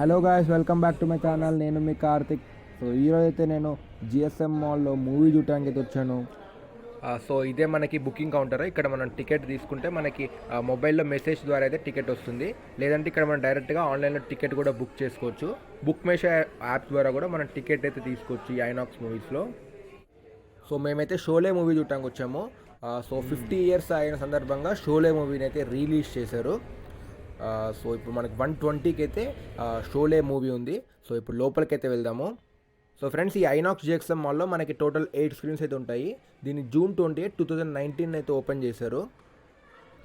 Hello guys, welcome back to my channel. నేను మీ Karthik. So ఈరోజు అయితే నేను జిఎస్ఎం మాల్లో మూవీ చూడటానికి అయితే వచ్చాను. సో ఇదే మనకి బుకింగ్ కౌంటర్. ఇక్కడ మనం టికెట్ తీసుకుంటే మనకి మొబైల్లో మెసేజ్ ద్వారా అయితే టికెట్ వస్తుంది. లేదంటే ఇక్కడ మనం డైరెక్ట్గా ఆన్లైన్లో టికెట్ కూడా బుక్ చేసుకోవచ్చు. బుక్ మేషో యాప్ ద్వారా కూడా మనం టికెట్ అయితే తీసుకోవచ్చు ఈ ఐనాక్స్ మూవీస్లో. సో మేమైతే షోలే మూవీ చూడటానికి వచ్చాము. సో 50 ఇయర్స్ అయిన సందర్భంగా షోలే మూవీని అయితే రిలీజ్ చేశారు. సో ఇప్పుడు మనకి 120కి అయితే షోలే మూవీ ఉంది. సో ఇప్పుడు లోపలికైతే వెళ్దాము. సో ఫ్రెండ్స్, ఈ ఐనాక్స్ జిఎస్ఎం మాల్లో మనకి టోటల్ 8 స్క్రీన్స్ అయితే ఉంటాయి. దీన్ని June 28, 2019 అయితే ఓపెన్ చేశారు.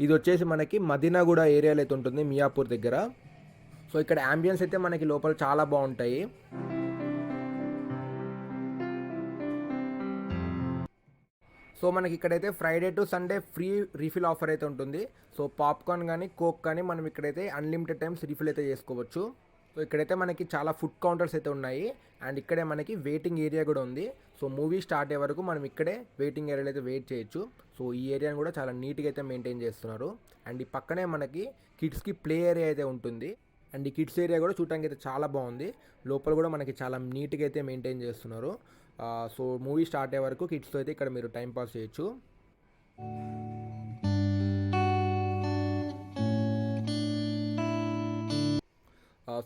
ఇది వచ్చేసి మనకి మదీనాగూడ ఏరియాలో అయితే ఉంటుంది, మియాపూర్ దగ్గర. సో ఇక్కడ అంబియన్స్ అయితే మనకి లోపల చాలా బాగుంటాయి. సో మనకి ఇక్కడైతే Friday to Sunday free refill offer అయితే ఉంటుంది. సో పాప్కార్న్ కానీ కోక్ కానీ మనం ఇక్కడైతే అన్లిమిటెడ్ టైమ్స్ రీఫిల్ అయితే చేసుకోవచ్చు. సో ఇక్కడైతే మనకి చాలా ఫుడ్ కౌంటర్స్ అయితే ఉన్నాయి. అండ్ ఇక్కడే మనకి వెయిటింగ్ ఏరియా కూడా ఉంది. సో మూవీ స్టార్ట్ అయ్యే వరకు మనం ఇక్కడే వెయిటింగ్ ఏరియాలో అయితే వెయిట్ చేయొచ్చు. సో ఈ ఏరియాని కూడా చాలా నీట్గా అయితే మెయింటైన్ చేస్తున్నారు. అండ్ ఈ పక్కనే మనకి కిడ్స్కి ప్లే ఏరియా అయితే ఉంటుంది. అండ్ ఈ కిడ్స్ ఏరియా కూడా చూడటానికి అయితే చాలా బాగుంది. లోపల కూడా మనకి చాలా నీట్గా అయితే మెయింటైన్ చేస్తున్నారు. సో మూవీ స్టార్ట్ అయ్యే వరకు కిడ్స్తో అయితే ఇక్కడ మీరు టైం పాస్ చేయొచ్చు.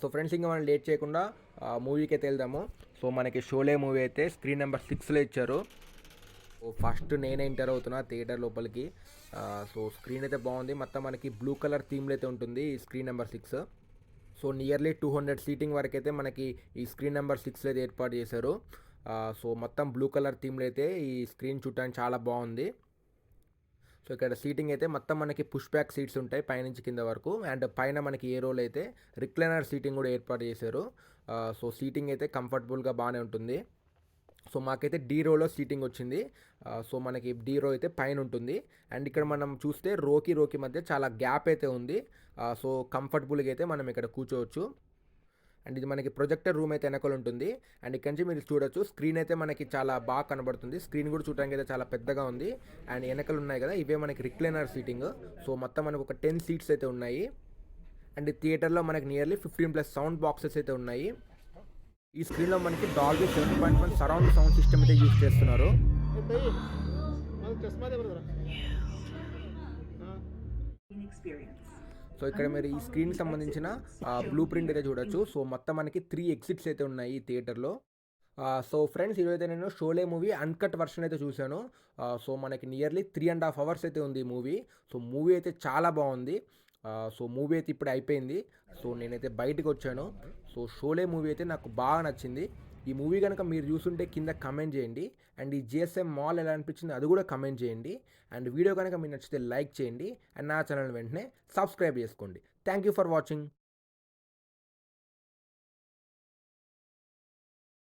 సో ఫ్రెండ్స్, ఇంకా మనం లేట్ చేయకుండా మూవీకి అయితే వెళ్దాము. సో మనకి షోలే మూవీ అయితే స్క్రీన్ నెంబర్ 6లో ఇచ్చారు. సో ఫస్ట్ నేనే ఎంటర్ అవుతున్నా థియేటర్ లోపలికి. సో స్క్రీన్ అయితే బాగుంది. మొత్తం మనకి బ్లూ కలర్ థీమ్లో అయితే ఉంటుంది ఈ screen number 6. So nearly 200 seating వరకు అయితే మనకి ఈ స్క్రీన్ నెంబర్ 6లో అయితే ఏర్పాటు చేశారు. సో మొత్తం బ్లూ కలర్ థీమ్లో అయితే ఈ స్క్రీన్ చూడటానికి చాలా బాగుంది. సో ఇక్కడ సీటింగ్ అయితే మొత్తం మనకి పుష్ బ్యాక్ సీట్స్ ఉంటాయి పైనుంచి కింద వరకు. అండ్ పైన మనకి ఏ రోల్ అయితే రిక్లైనర్ సీటింగ్ కూడా ఏర్పాటు చేశారు. సో సీటింగ్ అయితే కంఫర్టబుల్గా బాగానే ఉంటుంది. సో మాకైతే డీ రోలో సీటింగ్ వచ్చింది. సో మనకి డీ రో అయితే పైన ఉంటుంది. అండ్ ఇక్కడ మనం చూస్తే రోకి మధ్య చాలా గ్యాప్ అయితే ఉంది. సో కంఫర్టబుల్గా అయితే మనం ఇక్కడ కూర్చోవచ్చు. అండ్ ఇది మనకి ప్రొజెక్టర్ రూమ్ అయితే వెనకాల ఉంటుంది. అండ్ ఇక్కడ నుంచి మీరు చూడొచ్చు, స్క్రీన్ అయితే మనకి చాలా బాగా కనబడుతుంది. స్క్రీన్ కూడా చూడడానికి అయితే చాలా పెద్దగా ఉంది. అండ్ వెనకలు ఉన్నాయి కదా, ఇవే మనకి రిక్లైనర్ సీటింగ్. సో మొత్తం మనకు ఒక 10 సీట్స్ అయితే ఉన్నాయి. అండ్ థియేటర్లో మనకి నియర్లీ 15+ సౌండ్ బాక్సెస్ అయితే ఉన్నాయి. ఈ స్క్రీన్లో మనకి డాల్బీ 7.1 సరౌండ్ సౌండ్ సిస్టమ్ అయితే యూజ్ చేస్తున్నారు. సో ఇక్కడ మీరు ఈ స్క్రీన్కి సంబంధించిన బ్లూ ప్రింట్ అయితే చూడొచ్చు. సో మొత్తం మనకి 3 ఎగ్జిట్స్ అయితే ఉన్నాయి ఈ థియేటర్లో. సో ఫ్రెండ్స్, ఈరోజైతే నేను షోలే మూవీ అన్కట్ వర్షన్ అయితే చూశాను. సో మనకి నియర్లీ 3.5 అవర్స్ అయితే ఉంది ఈ మూవీ. సో మూవీ అయితే చాలా బాగుంది. సో మూవీ అయితే ఇప్పుడు అయిపోయింది. సో నేనైతే బయటకు వచ్చాను. సో షోలే మూవీ అయితే నాకు బాగా నచ్చింది. ఈ మూవీ కనుక మీరు చూస్తుంటే కింద కమెంట్ చేయండి. అండ్ ఈ జిఎస్ఎం మాల్ ఎలా అనిపించింది అది కూడా కమెంట్ చేయండి. అండ్ వీడియో కనుక మీకు నచ్చితే లైక్ చేయండి. అండ్ నా ఛానల్ వెంటనే సబ్స్క్రైబ్ చేసుకోండి. Thank you for watching.